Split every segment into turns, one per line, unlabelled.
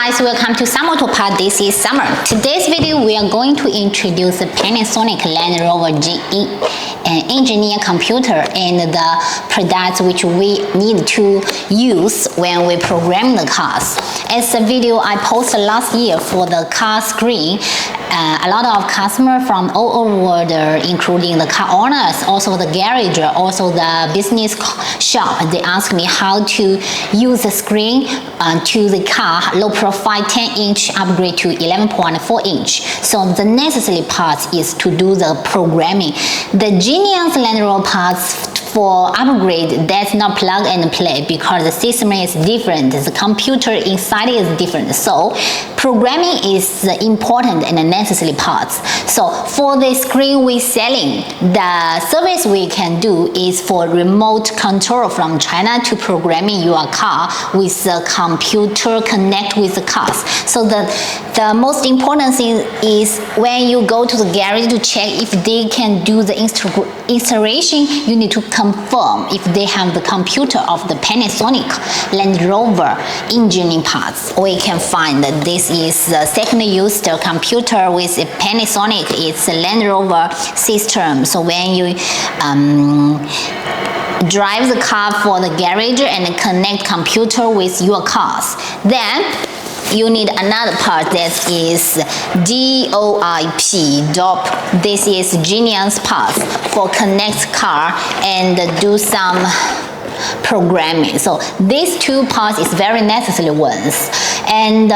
guys, welcome to Summer to Part. This is Summer. Today's video we are going to introduce the Panasonic Land Rover GE, an engineer computer and the products which we need to use when we program the cars. As a video I posted last year for the car screen, a lot of customers from all over the world, including the car owners, also the garage, also the business shop, they asked me how to use the screen to the car, low profile 10-inch upgrade to 11.4 inch. So the necessary part is to do the programming. The Genius Land Rover parts for upgrade, that's not plug and play because the system is different, the computer inside is different. So programming is the important and the necessary parts. So for the screen we're selling, the service we can do is for remote control from China to programming your car with the computer connect with the cars. So the most important thing is when you go to the garage to check if they can do the installation, you need to confirm if they have the computer of the Panasonic Land Rover engineering parts. We can find that this is the second used computer with a Panasonic. It's a Land Rover system. So when you drive the car for the garage and connect computer with your cars, then you need another part that is DOIP. This is Genius parts for connect car and do some programming. So these two parts is very necessary ones. And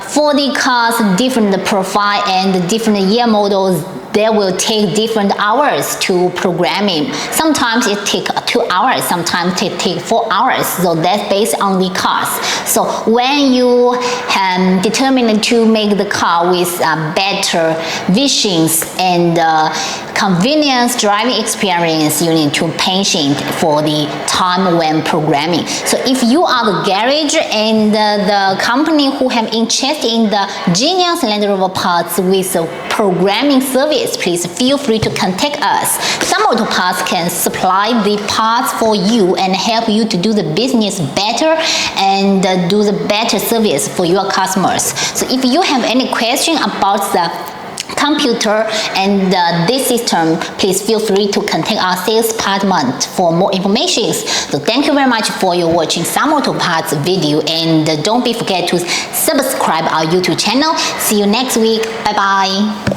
for the cars, different profile and different year models, they will take different hours to programming. Sometimes it takes 2 hours, sometimes it takes 4 hours. So that's based on the cars. So when you determine to make the car with better visions and convenience driving experience, you need to patient for the time when programming. So if you are the garage and the company who have interest in the Genius Land Rover parts with a programming service, please feel free to contact us. Some auto parts can supply the parts for you and help you to do the business better and do the better service for your customers. So if you have any question about the computer and this system, please feel free to contact our sales department for more information. So thank you very much for your watching some auto parts video, and don't be forget to subscribe our YouTube channel. See you next week. Bye bye.